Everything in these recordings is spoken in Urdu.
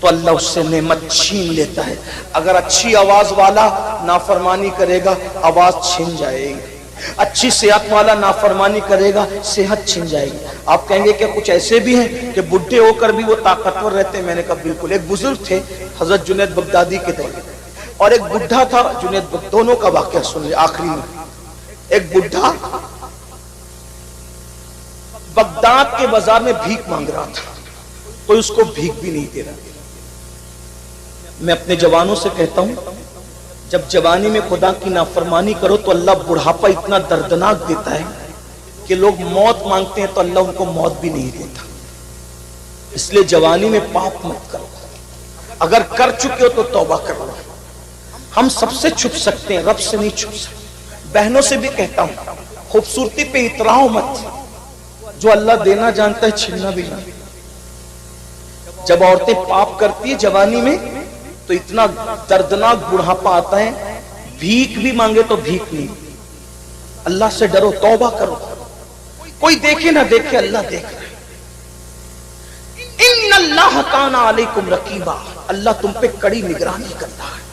تو اللہ اس سے نعمت چھین لیتا ہے. اگر اچھی آواز والا نافرمانی کرے گا آواز چھن جائے گی, اچھی صحت والا نافرمانی کرے گا صحت چھن جائے گی. آپ کہیں گے کہ کچھ ایسے بھی ہیں کہ بڈھے ہو کر بھی وہ طاقتور رہتے ہیں. میں نے کہا بالکل. ایک بزرگ تھے حضرت جنید بغدادی کے دور اور ایک بڈھا تھا جنید دونوں کا واقعہ سن لیں آخری میں. ایک بڈھا بغداد کے بازار میں بھیک مانگ رہا تھا, کوئی اس کو بھیک بھی نہیں دے رہا. میں اپنے جوانوں سے کہتا ہوں جب جوانی میں خدا کی نافرمانی کرو تو اللہ بڑھاپا اتنا دردناک دیتا ہے کہ لوگ موت مانگتے ہیں تو اللہ ان کو موت بھی نہیں دیتا. اس لیے جوانی میں پاپ مت کرو, اگر کر چکے ہو تو توبہ کر لو. ہم سب سے چھپ سکتے ہیں, رب سے نہیں چھپ سکتے. بہنوں سے بھی کہتا ہوں خوبصورتی پہ اتراؤ مت, جو اللہ دینا جانتا ہے چھیننا بھی نہیں. جب عورتیں پاپ کرتی ہیں جوانی میں تو اتنا دردناک بڑھاپا آتا ہے, بھیک بھی مانگے تو بھیک نہیں. اللہ سے ڈرو, توبہ کرو. کوئی دیکھے نہ دیکھے اللہ دیکھ رہا ہے. ان اللہ کان علیکم رقیبا, اللہ تم پہ کڑی نگرانی کرتا ہے.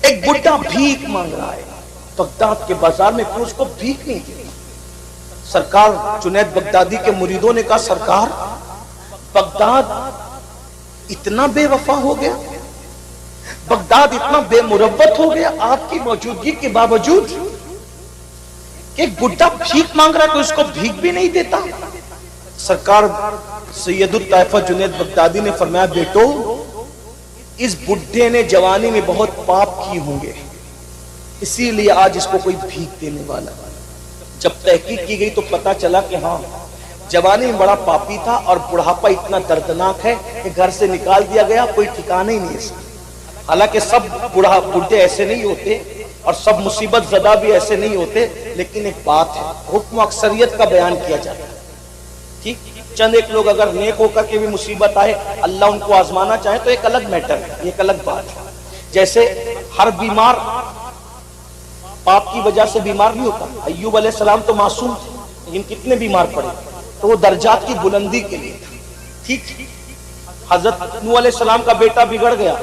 ایک بڈھا بھیک مانگ رہا ہے بغداد کے بازار میں, کوئی اس کو بھیک نہیں دی. سرکار جنید بغدادی کے مریدوں نے کہا سرکار بغداد اتنا بے وفا ہو گیا, بغداد اتنا بے مربت ہو گیا آپ کی موجودگی کے باوجود کہ ایک بڈھا بھیک مانگ رہا ہے تو اس کو بھیک بھی نہیں دیتا. سرکار سید الطائفہ جنید بغدادی نے فرمایا بیٹو اس بڈھے نے جوانی میں بہت پاپ کی ہوں گے, اسی لیے آج اس کو کوئی بھیک دینے والا. جب تحقیق کی گئی تو پتا چلا کہ ہاں جوانی میں بڑا پاپی تھا اور بڑھاپا اتنا دردناک ہے کہ گھر سے نکال دیا گیا, کوئی ٹھکانہ ہی نہیں ہے. حالانکہ سب بڈھے ایسے نہیں ہوتے اور سب مصیبت زدہ بھی ایسے نہیں ہوتے, لیکن ایک بات ہے حکم اکثریت کا بیان کیا جاتا ہے. ٹھیک, چند ایک لوگ اگر نیک ہو کر کے بھی مصیبت آئے اللہ ان کو آزمانا چاہے تو ایک الگ میٹر ہے, ایک الگ بات ہے. جیسے ہر بیمار پاپ کی وجہ سے بیمار نہیں ہوتا. ایوب علیہ السلام تو معصوم تھے لیکن کتنے بیمار پڑے تو وہ درجات کی بلندی کے لیے تھا. ٹھیک, حضرت نوح علیہ السلام کا بیٹا بگڑ گیا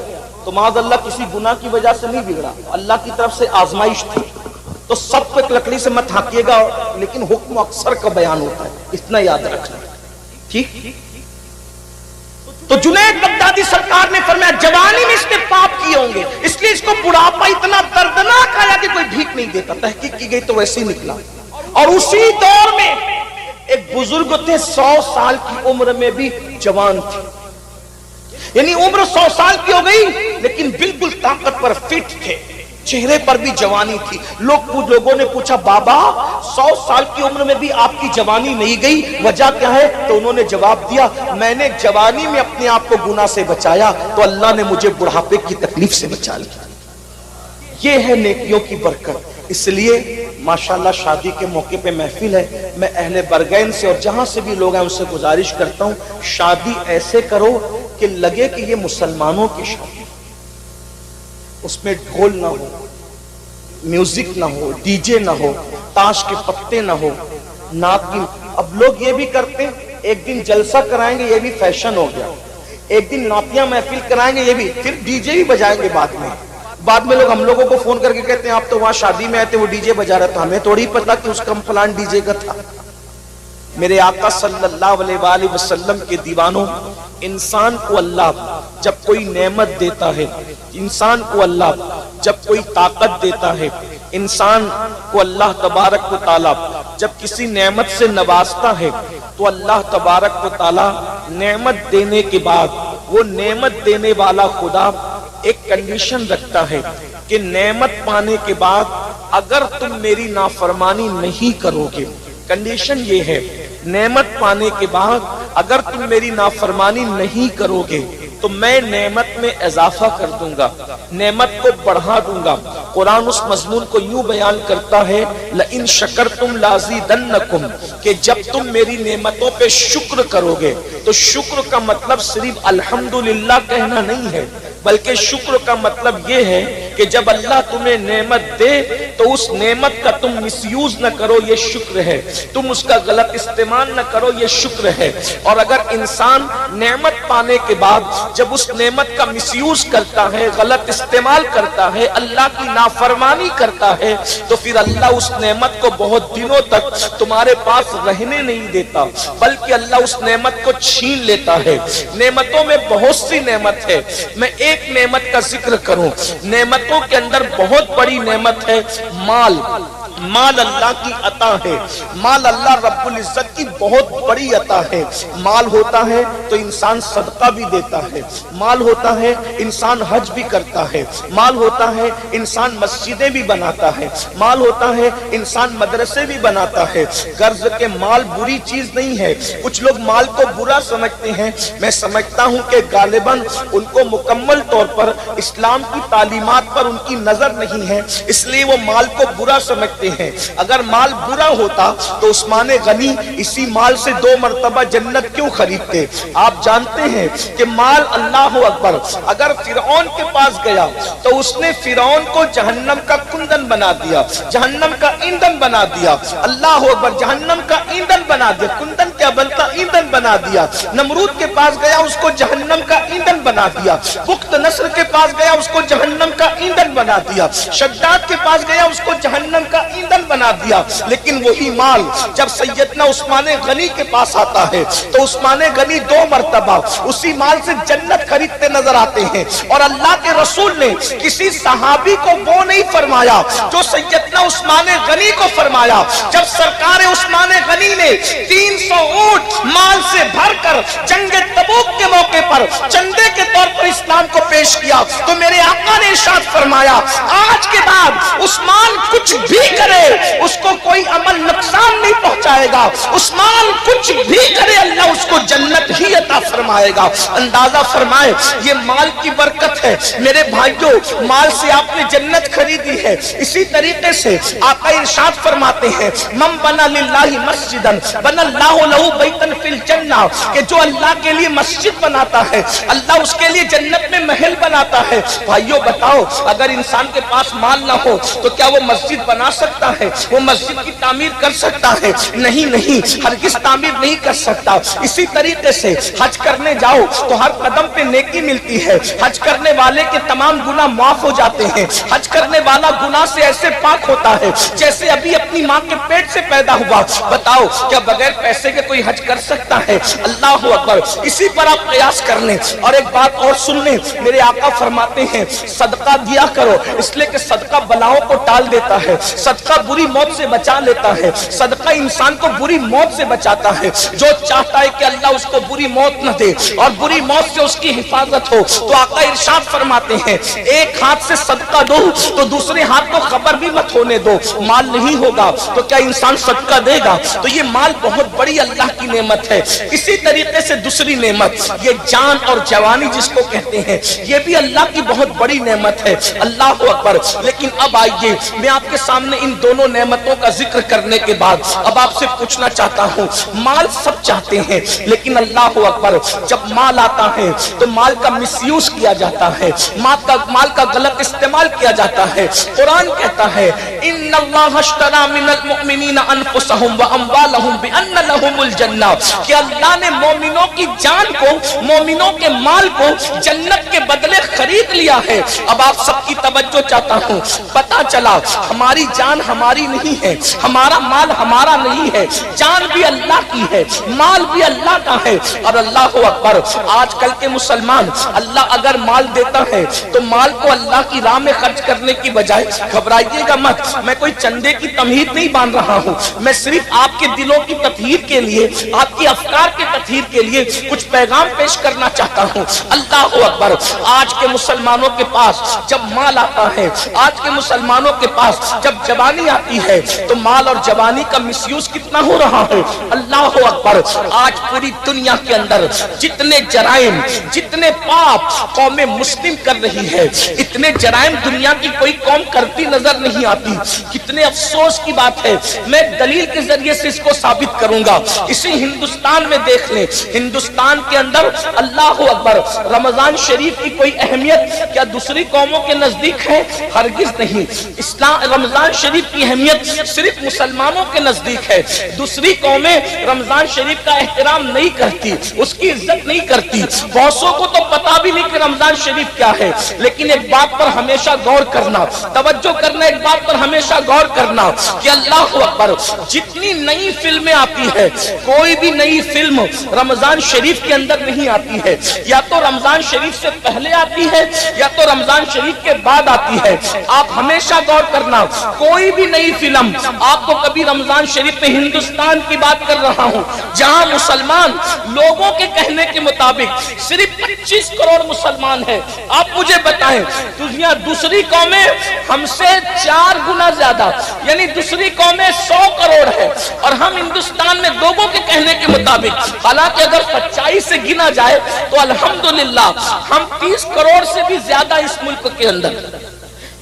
تو معاذ اللہ کسی گناہ کی وجہ سے نہیں بگڑا, اللہ کی طرف سے آزمائش تھی. تو سب کو ایک لکڑی سے مت ہانکیے گا, لیکن حکم اکثر کا بیان ہوتا ہے, اتنا یاد رکھنا. ٹھیک, تو جنید بغدادی سرکار نے فرمایا جوانی میں اس نے پاپ کیے ہوں گے اس لیے اس کو بڑھاپا اتنا دردناک آیا کہ کوئی بھیک نہیں دیتا. تحقیق کی گئی تو ویسے ہی نکلا. اور اسی دور میں ایک بزرگ تھے 100 سال کی عمر میں بھی جوان تھے, یعنی عمر 100 سال کی ہو گئی لیکن بالکل طاقت پر فٹ تھے, چہرے پر بھی جوانی تھی. لوگوں نے پوچھا بابا 100 سال کی عمر میں بھی آپ کی جوانی نہیں گئی, وجہ کیا ہے؟ تو انہوں نے جواب دیا میں نے جوانی میں اپنے آپ کو گناہ سے بچایا تو اللہ نے مجھے بڑھاپے کی تکلیف سے بچا لیا. یہ ہے نیکیوں کی برکت. اس لیے ماشاءاللہ شادی کے موقع پہ محفل ہے, میں اہل برگین سے اور جہاں سے بھی لوگ ہیں ان سے گزارش کرتا ہوں شادی ایسے کرو کہ لگے کہ یہ مسلمانوں کی شادی, اس میں ڈھول نہ ہو, میوزک نہ ہو, ڈی جے نہ ہو, تاش کے پتے نہ ہو, نعت کی. اب لوگ یہ بھی کرتے ہیں ایک دن جلسہ کرائیں گے, یہ بھی فیشن ہو گیا. ایک دن نعتیہ محفل کرائیں گے, یہ بھی, پھر ڈی جے بھی بجائیں گے بعد میں لوگ ہم لوگوں کو فون کر کے کہتے ہیں آپ تو وہاں شادی میں آئے تھے وہ ڈی جے بجا رہا تھا, ہمیں تھوڑی پتا کہ اس کا فلان ڈی جے کا تھا. میرے آقا صلی اللہ علیہ وآلہ وسلم کے دیوانوں, انسان کو اللہ جب کوئی نعمت دیتا ہے, انسان کو اللہ جب کوئی طاقت دیتا ہے, انسان کو اللہ تبارک و تعالی جب کسی نعمت سے نوازتا ہے تو اللہ تبارک و تعالی نعمت دینے کے بعد وہ نعمت دینے والا خدا ایک کنڈیشن رکھتا ہے کہ نعمت پانے کے بعد اگر تم میری نافرمانی نہیں کرو گے, کنڈیشن یہ ہے نعمت پانے کے بعد اگر تم میری نافرمانی نہیں کرو گے تو میں نعمت میں اضافہ کر دوں گا, نعمت کو بڑھا دوں گا. قرآن اس مضمون کو یوں بیان کرتا ہے لئن شکرتم لازیدنکم, کہ جب تم میری نعمتوں پہ شکر کرو گے تو شکر کا مطلب صرف الحمدللہ کہنا نہیں ہے, بلکہ شکر کا مطلب یہ ہے کہ جب اللہ تمہیں نعمت دے تو اس نعمت کا تم مس یوز نہ کرو، یہ شکر ہے، تم اس کا غلط استعمال نہ کرو، یہ شکر ہے۔ اور اگر انسان نعمت پانے کے بعد جب اس نعمت کا مس یوز کرتا ہے، غلط استعمال کرتا ہے، اللہ کی نافرمانی کرتا ہے، تو پھر اللہ اس نعمت کو بہت دنوں تک تمہارے پاس رہنے نہیں دیتا، بلکہ اللہ اس نعمت کو چھین لیتا ہے۔ نعمتوں میں بہت سی نعمت ہے، میں ایک نعمت کا ذکر کروں۔ نعمتوں کے اندر بہت بڑی نعمت ہے مال۔ مال اللہ کی عطا ہے، مال اللہ رب العزت کی بہت بڑی عطا ہے۔ مال ہوتا ہے تو انسان صدقہ بھی دیتا ہے، مال ہوتا ہے انسان حج بھی کرتا ہے، مال ہوتا ہے انسان مسجدیں بھی بناتا ہے، مال ہوتا ہے انسان مدرسے بھی بناتا ہے۔ غرض کہ مال بری چیز نہیں ہے۔ کچھ لوگ مال کو برا سمجھتے ہیں، میں سمجھتا ہوں کہ غالباً ان کو مکمل طور پر اسلام کی تعلیمات پر ان کی نظر نہیں ہے، اس لیے وہ مال کو برا سمجھتے ہیں۔ اگر مال برا ہوتا تو عثمان غنی اسی مال سے 2 مرتبہ جنت کیوں خریدتے؟ آپ جانتے ہیں کہ مال، اللہ اکبر، اگر فرعون کے پاس گیا تو اس نے فرعون کو جہنم کا کندن بنا دیا، جہنم کا ایندھن بنا دیا۔ اللہ اکبر، جہنم کا ایندھن بنا دیا۔ کندن کیا بنتا؟ ایندھن بنا دیا۔ نمرود کے پاس گیا، اس کو جہنم کا ایندھن بنا دیا۔ بخت نصر کے پاس گیا، اس کو جہنم کا ایندھن بنا دیا۔ شداد کے پاس گیا، اس کو جہنم کا ایندھن بنا دیا۔ لیکن وہی مال جب سیدنا عثمان غنی کے پاس آتا ہے تو عثمان غنی 2 مرتبہ اسی مال سے جنت خریدتے نظر آتے ہیں۔ اور اللہ کے رسول نے کسی صحابی کو وہ نہیں فرمایا جو سیدنا عثمان غنی کو فرمایا۔ جب سرکار عثمان غنی نے 300 اونٹ مال سے بھر کر جنگ تبوک کے موقع پر چندے کے طور پر اسلام کو پیش کیا تو میرے آقا نے ارشاد فرمایا، آج کے بعد عثمان کچھ بھی کرے اس کو کوئی عمل نقصان نہیں پہنچائے گا، عثمان کچھ بھی کرے اللہ اس کو جنت ہی عطا فرمائے گا۔ اندازہ فرمائے یہ مال کی برکت ہے۔ میرے بھائیوں، مال سے آپ نے جنت خریدی ہے۔ اسی طریقے سے آقا ارشاد فرماتے ہیں، من بنا للہ مسجدن بنا اللہ لہ بیتن فی الجنہ، کہ جو اللہ کے لیے مسجد بناتا ہے اللہ اس کے لیے جنت میں محل بناتا ہے۔ بھائیوں بتاؤ، اگر انسان کے پاس مال نہ ہو تو کیا وہ مسجد بنا سکتا ہے؟ وہ مسجد کی تعمیر کر سکتا ہے؟ نہیں، ہرگز تعمیر نہیں کر سکتا۔ اسی طریقے سے حج کرنے جاؤ تو ہر قدم پہ نیکی ملتی ہے، حج کرنے والے کے تمام گناہ معاف ہو جاتے ہیں، حج کرنے والا گناہ سے ایسے پاک ہوتا ہے جیسے ابھی اپنی ماں کے پیٹ سے پیدا ہوا۔ بتاؤ کیا بغیر پیسے کے کوئی حج کر سکتا ہے؟ اللہ اکبر، اسی پر آپ قیاس کر لیں۔ اور ایک بات اور سن لیں، میرے آقا فرماتے ہیں صدقہ دیا کرو، اس لیے کہ صدقہ بلاؤں کو ٹال دیتا ہے، صدقہ بری موت سے بچا لیتا ہے، صدقہ انسان کو بری موت سے بچاتا ہے۔ جو چاہتا ہے کہ اللہ اس کو بری موت نہ دے اور بری موت سے اس کی حفاظت ہو تو آقا ارشاد فرماتے ہیں، ایک ہاتھ سے صدقہ دو تو دوسرے ہاتھ کو خبر بھی مت ہونے دو۔ مال نہیں ہوگا تو کیا انسان صدقہ دے گا؟ تو یہ مال بہت بڑی اللہ کی نعمت ہے۔ اسی طریقے سے دوسری نعمت یہ جان اور جوانی جس کو کہتے ہیں، یہ بھی اللہ کی بہت بڑی نعمت ہے۔ اللہ اکبر۔ لیکن اب آئیے میں آپ کے سامنے ان دونوں نعمتوں کا ذکر کرنے کے بعد اب آپ سے پوچھنا چاہتا ہوں، مال سب چاہتے ہیں لیکن اللہ اکبر جب مال آتا ہے تو مال کا مس یوز کیا جاتا ہے، مال کا غلط استعمال کیا جاتا ہے۔ قرآن کہتا ہے ان اللہ اشتری من المؤمنین انفسهم واموالهم بان لهم الجنہ، کہ اللہ نے مومنوں کی جان کو، مومنوں کے مال کو جنت کے بدلے خرید لیا ہے۔ اب آپ سب کی توجہ چاہتا ہوں، پتا چلا ہماری جان ہماری نہیں ہے، ہمارا مال ہمارا نہیں ہے، جان بھی اللہ کی ہے، مال بھی اللہ کا ہے۔ اور اللہ اکبر، آج کل کے مسلمان، اللہ اگر مال دیتا ہے تو مال کو اللہ کی راہ میں خرچ کرنے کی بجائے، گھبرائیے گا مت، میں کوئی چندے کی تمہید نہیں باندھ رہا ہوں، میں صرف آپ کے دلوں کی تطہیر کے لیے، آپ کی افکار کی تطہیر کے لیے کچھ پیغام پیش کرنا چاہتا ہوں۔ اللہ اکبر، آج کے مسلمانوں کے پاس جب مال آتا ہے، آج کے مسلمانوں کے پاس جب جوانی آتی ہے تو مال اور جوانی کا مس یوز کتنا ہو رہا ہے۔ اللہ اکبر، آج پوری دنیا کے اندر جتنے جرائم، جتنے پاپ قوم مسلم کر رہی ہے، اتنے جرائم دنیا کی کوئی قوم کرتی نظر نہیں آتی۔ کتنے افسوس کی بات ہے، میں ایک دلیل کے ذریعے سے اس کو ثابت کروں گا۔ اسی ہندوستان میں دیکھ لیں، ہندوستان کے اندر اللہ اکبر، رمضان شریف کی کوئی اہمیت کیا دوسری قوموں کے نزدیک ہے؟ ہرگز نہیں۔ رمضان شریف کی اہمیت صرف مسلمانوں کے نزدیک ہے، دوسری قومیں رمضان شریف کا احترام نہیں کرتی، اس کی عزت نہیں کرتی۔ بہتوں کو تو پتا بھی نہیں کہ رمضان شریف کیا ہے، لیکن ایک بات پر ہمیشہ غور کرنا، توجہ کرنا، ایک بات پر ہمیشہ غور کرنا کہ اللہ اکبر، جتنی نئی فلمیں آتی ہے، کوئی بھی نئی فلم رمضان شریف کے اندر نہیں آتی ہے، یا تو رمضان شریف سے پہلے آتی ہے یا تو رمضان شریف کے بعد آتی ہے۔ آپ ہمیشہ غور کرنا، کوئی بھی نئی فلم آپ کو کبھی رمضان شریف میں، ہندوستان کی بات کر رہا ہوں جہاں مسلمان لوگوں کے کہنے کے مطابق صرف 25 کروڑ مسلمان ہیں، آپ مجھے بتائیں دنیا دوسری قومیں ہم سے 4 گنا زیادہ، یعنی دوسری قومیں 100 کروڑ ہے، اور ہم ہندوستان میں لوگوں کے کہنے کے مطابق، حالانکہ اگر سچائی سے گنا جائے تو الحمدللہ ہم 30 کروڑ سے بھی زیادہ اس ملک کے اندر،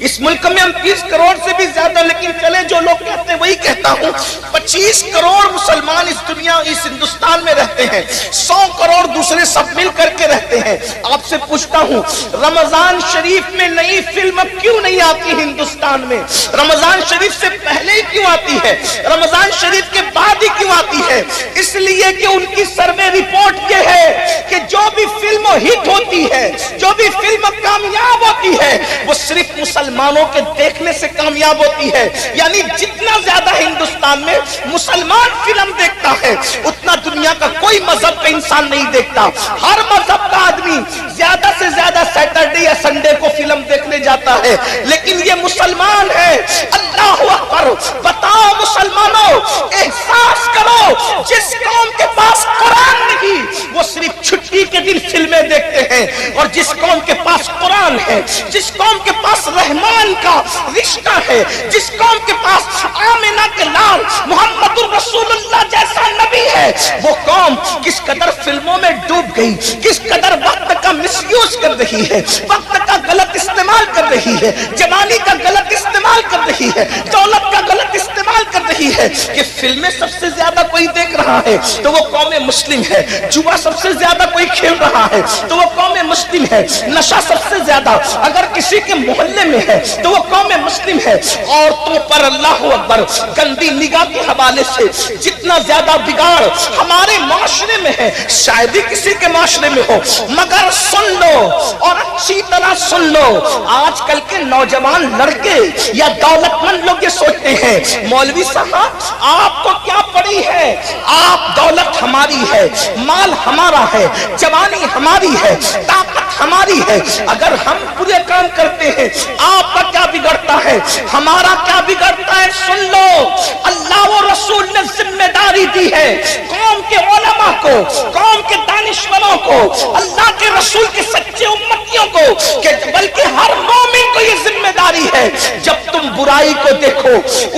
اس ملک میں ہم 30 کروڑ سے بھی زیادہ، لیکن چلے جو لوگ کہتے ہیں وہی کہتا ہوں، 25 کروڑ مسلمان اس دنیا، اس ہندوستان میں رہتے ہیں، 100 کروڑ دوسرے سب مل کر کے رہتے ہیں۔ آپ سے پوچھتا ہوں، رمضان شریف میں نئی فلم کیوں نہیں آتی ہندوستان میں؟ رمضان شریف سے پہلے کیوں آتی ہے؟ رمضان شریف کے بعد ہی کیوں آتی ہے؟ اس لیے کہ ان کی سروے رپورٹ یہ ہے کہ جو بھی فلم ہٹ ہوتی ہے، جو بھی فلم کامیاب ہوتی ہے، وہ صرف مسلمانوں کے دیکھنے سے کامیاب ہوتی ہے۔ یعنی جتنا زیادہ ہندوستان میں مسلمان فلم دیکھتا ہے، اتنا دنیا کا کوئی مذہب کا انسان نہیں دیکھتا۔ ہر مذہب کا آدمی زیادہ سے زیادہ سیٹرڈے یا سنڈے کو فلم دیکھنے جاتا ہے، لیکن یہ مسلمان ہے۔ اللہ اکبر، بتاؤ مسلمانوں، احساس کرو، جس قوم کے پاس قرآن نہیں وہ صرف چھٹی کے دن فلمیں دیکھتے ہیں، اور جس قوم کے پاس قرآن ہے، جس قوم کے پاس رحمان کا رشتہ ہے، جس قوم کے پاس آمنہ کے لال محمد الرسول اللہ جیسا نبی ہے، وہ قوم کس قدر فلموں میں ڈوب گئی، کس قدر وقت کا مس یوز کر رہی ہے، وقت کا غلط استعمال کر رہی ہے، جوانی کا غلط استعمال کر رہی ہے، دولت کا غلط استعمال کر رہی ہے، کہ فلمیں سب سے زیادہ کوئی دیکھ رہا ہے تو وہ قوم مسلم ہے، جوا سب سے زیادہ کوئی کھیل رہا ہے تو وہ قوم مسلم ہے، نشہ سب سے زیادہ اگر کسی کے محلے میں ہے تو وہ قوم مسلم ہے۔ عورتوں پر اللہ اکبر گندی نگاہ کے حوالے سے جتنا زیادہ بگاڑ ہمارے معاشرے میں ہے، شاید ہی کسی کے معاشرے میں ہو، مگر سن لو اور اچھی طرح سن لو، آج کل کے نوجوان لڑکے یا دولت مند لوگ یہ سوچتے ہیں مولوی صاحب آپ کو کیا پڑی ہے، آپ دولت ہماری ہے، مال ہمارا ہے، جوانی ہماری ہے، طاقت ہماری ہے، اگر ہم پورے کام کرتے ہیں آپ کا کیا بگڑتا ہے، ہمارا کیا بگڑتا ہے؟ سن لو، اللہ و رسول نے ذمہ داری دی ہے قوم کے علماء کو، قوم کے دانشوروں کو، اللہ کے رسول کے سچے امتیوں کو، کہ بلکہ ہر مومن کو یہ ذمہ داری ہے جب تم برائی کو دیکھو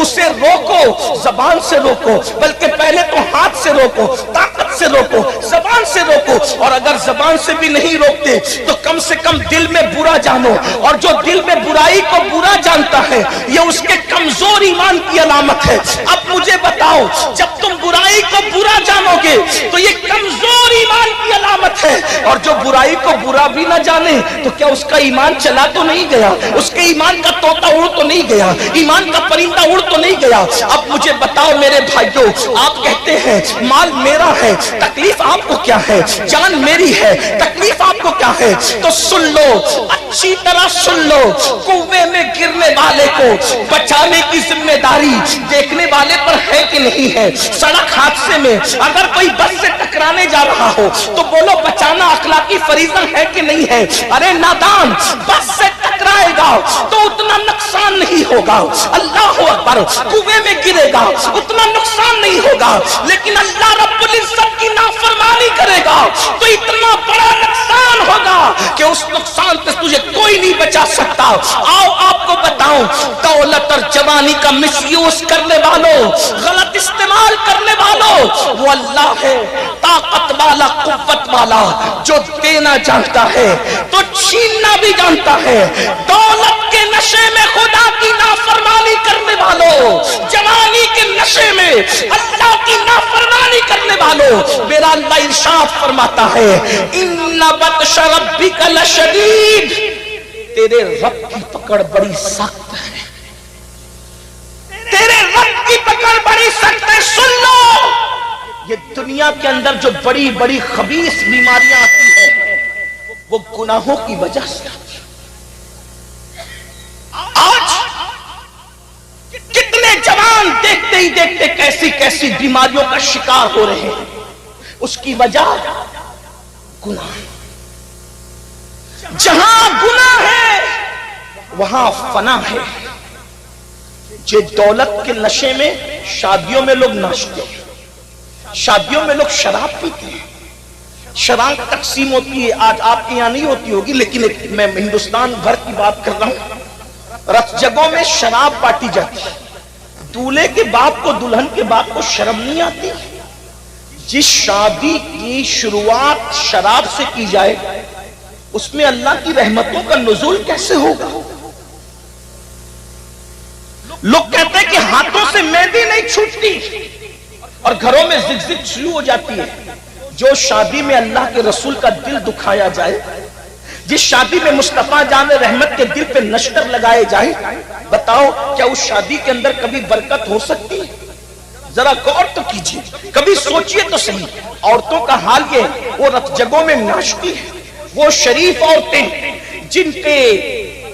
اسے روکو، زبان سے روکو، بلکہ پہلے تو ہاتھ سے روکو، طاقت سے روکو، زبان سے روکو، اور اگر زبان سے بھی نہیں روکتے تو کم سے کم دل میں برا جانو، اور جو دل میں برائی کو برا جانتا ہے یہ اس کے کمزور ایمان کی علامت ہے۔ اب مجھے بتاؤ، جب تم برائی کو برا جانو گے تو یہ کمزور ایمان کی علامت ہے، اور جو برائی کو برا بھی نہ جانے تو کیا اس کا ایمان چلا تو نہیں گیا، اس کے ایمان کا طوطا اڑ تو نہیں گیا، ایمان کا پرندہ اڑ تو نہیں گیا۔ اب مجھے بتاؤ میرے بھائیوں، آپ کہتے ہیں مال میرا ہے، تکلیف آپ کو کیا ہے، جان میری ہے، تکلیف آپ کو کیا ہے؟ تو سن لو، اچھی طرح سن لو، کنویں میں گرنے والے کو بچانے کی ذمہ داری دیکھنے والے پر ہے کہ نہیں ہے؟ سڑک حادثے میں اگر کوئی بس سے ٹکرانے جا رہا ہو تو بولو بچانا اخلاقی فریضہ ہے کہ نہیں ہے؟ ارے نادان، بس سے ٹکرائے گا تو اتنا نقصان نہیں ہوگا، اللہ اکبر، کنویں میں گرے گا اتنا نقصان نہیں ہوگا، لیکن اللہ رب العزت کی نافرمانی کرے گا تو اتنا بڑا نقصان ہوگا کہ اس نقصان سے تجھے کوئی نہیں بچا سکتا۔ آؤ آپ کو بتاؤں، دولت اور جوانی کا مس یوز کرنے والوں، غلط استعمال کرنے والوں، وہ اللہ ہے طاقت والا، قوت والا، جو دینا جانتا ہے تو چھیننا بھی جانتا ہے۔ دولت کے نشے میں خدا کی نافرمانی کرنے والوں، جوانی کے نشے میں اللہ کی نافرمانی کرنے والوں، میرا اللہ ارشاد فرماتا ہے ان بطش ربک لشدید، تیرے رب کی پکڑ بڑی سخت ہے، تیرے رب کی پکڑ بڑی سخت ہے۔ سن لو، یہ دنیا کے اندر جو بڑی بڑی خبیث بیماریاں آتی ہیں وہ گناہوں کی وجہ سے آتی ہیں۔ آج کتنے جوان دیکھتے ہی دیکھتے کیسی کیسی بیماریوں کا شکار ہو رہے ہیں، اس کی وجہ گناہ۔ جہاں گناہ ہے وہاں فنا ہے۔ جو دولت کے نشے میں شادیوں میں لوگ ناچتے ہیں، شادیوں میں لوگ شراب پیتے ہیں، شراب تقسیم ہوتی ہے، آج آپ کے یہاں نہیں ہوتی ہوگی لیکن میں ہندوستان بھر کی بات کر رہا ہوں، رت جگہوں میں شراب بانٹی جاتی ہے۔ دولہے کے باپ کو دلہن کے باپ کو شرم نہیں آتی؟ جس شادی کی شروعات شراب سے کی جائے اس میں اللہ کی رحمتوں کا نزول کیسے ہوگا؟ لوگ کہتے ہیں کہ ہاتھوں سے مہندی نہیں چھوٹتی اور گھروں میں زگزگ شروع ہو جاتی ہے۔ جو شادی میں اللہ کے رسول کا دل دکھایا جائے، جس شادی میں مصطفیٰ جان رحمت کے دل پہ نشتر لگائے جائے، بتاؤ کیا اس شادی کے اندر کبھی برکت ہو سکتی ہے؟ ذرا غور تو کیجیے، کبھی سوچئے تو صحیح۔ عورتوں کا حال یہ، وہ رت جگہوں میں ناچتی ہے، وہ شریف عورتیں جن کے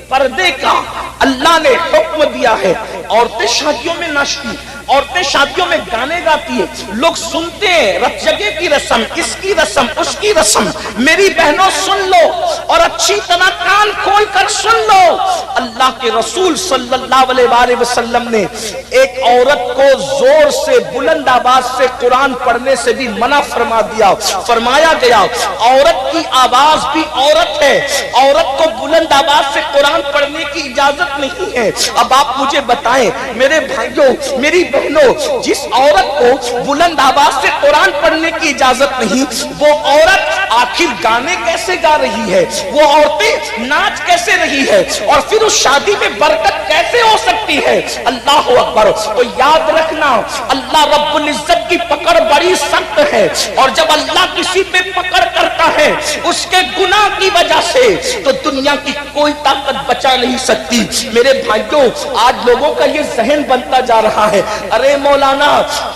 پردے کا اللہ نے حکم دیا ہے، عورتیں شادیوں میں ناچتی، عورتیں شادیوں میں گانے گاتی ہیں، لوگ سنتے ہیں رت جگہ کی رسم، اس کی رسم، اس کی رسم۔ میری بہنوں سن لو اور اچھی طرح کان کھول کر سن لو، اللہ کے رسول صلی اللہ علیہ وآلہ وسلم نے ایک عورت کو زور سے بلند آواز سے قرآن پڑھنے سے بھی منع فرما دیا۔ فرمایا گیا عورت کی آواز بھی عورت ہے، عورت کو بلند آواز سے قرآن پڑھنے کی اجازت نہیں ہے۔ اب آپ مجھے بتائیں میرے بھائیوں، میری بہنوں، جس عورت کو بلند آواز سے قرآن پڑھنے کی اجازت نہیں، وہ عورت آخر گانے کیسے گا رہی ہے؟ وہ عورتیں ناچ کیسے رہی ہے؟ اور پھر اس شادی میں برکت کیسے ہو سکتی ہے؟ اللہ اکبر۔ تو یاد رکھنا اللہ رب العزت کی پکڑ بڑی سخت ہے، اور جب اللہ کسی پہ پکڑ کرتا ہے اس کے گناہ کی وجہ سے تو دنیا کی کوئی طاقت بچا نہیں سکتی۔ میرے بھائیوں، آج لوگوں کا یہ ذہن بنتا جا رہا ہے، ارے مولانا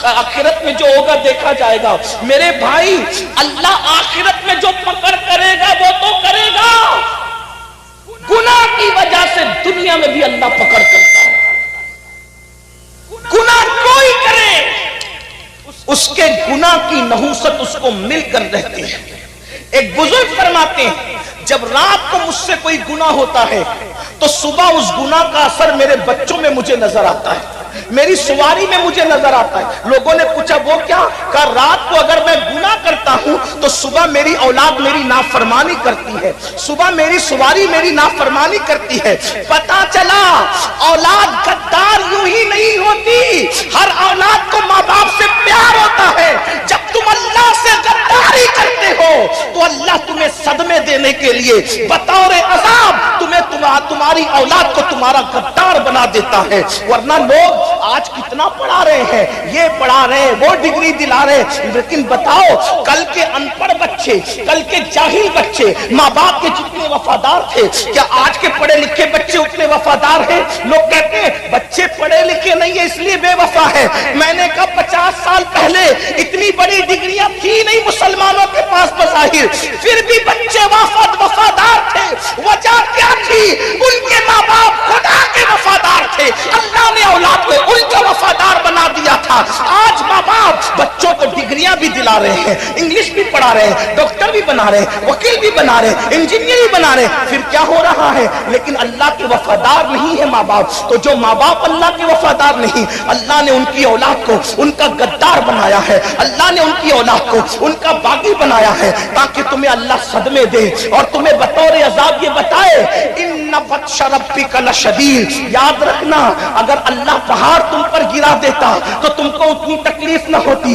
آخرت میں جو ہوگا دیکھا جائے گا۔ میرے بھائی، اللہ آخرت میں جو پکڑ کرے گا وہ تو کرے گا، گناہ کی وجہ سے دنیا میں بھی اللہ پکڑ کرتا ہے۔ گناہ کوئی کرے اس کے گناہ کی نحوست اس کو مل کر رہتی ہے۔ ایک بزرگ فرماتے ہیں جب رات کو مجھ سے کوئی گناہ ہوتا ہے تو صبح اس گناہ کا اثر میرے بچوں میں مجھے نظر آتا ہے، میری سواری میں مجھے نظر آتا ہے۔ لوگوں نے پوچھا وہ کیا؟ کہا رات کو اگر میں گناہ کرتا ہوں تو صبح میری اولاد میری نافرمانی کرتی ہے، صبح میری سواری میری نافرمانی کرتی ہے۔ پتا چلا اولاد غدار یوں ہی نہیں ہوتی، ہر اولاد کو ماں باپ سے پیار ہوتا ہے۔ جب تم اللہ سے غداری کرتے ہو تو اللہ تمہیں صدمے دینے کے لیے بطور عذاب تمہاری اولاد کو تمہارا غدار بنا دیتا ہے۔ ورنہ لوگ آج کتنا پڑھا رہے ہیں، یہ پڑھا رہے ہیں، وہ ڈگری دلا رہے ہیں، لیکن بتاؤ کل کے ان پڑھ بچے، کل کے جاہل بچے ماں باپ کے جتنے وفادار تھے، کیا آج کے پڑھے لکھے بچے اتنے وفادار ہیں؟ لوگ کہتے ہیں بچے پڑھے لکھے نہیں ہیں اس لیے بے وفا ہے۔ میں نے کہا 50 سال پہلے اتنی بڑی ڈگریاں تھی نہیں مسلمانوں کے پاس بظاہر، پھر بھی بچے وفادار تھے۔ وجہ کیا تھی؟ ان کے ماں باپ خدا کے وفادار تھے، اللہ نے اولاد کو ان کا وفادار بنا دیا تھا۔ آج ماں باپ بچوں کو ڈگریاں بھی دلا رہے ہیں، انگلش بھی پڑھا رہے ہیں، ڈاکٹر بھی بنا رہے ہیں، وکیل بھی بنا رہے ہیں، انجینئر بھی بنا رہے ہیں، پھر کیا ہو رہا ہے؟ لیکن اللہ کے وفادار نہیں ہے ماں باپ۔ تو جو ماں باپ اللہ کے وفادار نہیں، اللہ نے ان کی اولاد کو ان کا غدار بنایا ہے، اللہ نے ان کی اولاد کو ان کا باغی بنایا ہے تاکہ تمہیں اللہ صدمے دے اور تمہیں بطور عذاب یہ بتائے ان بطش ربک لشدید۔ یاد رکھنا اگر اللہ پہاڑ تم پر گرا دیتا تو تم کو اتنی تکلیف نہ ہوتی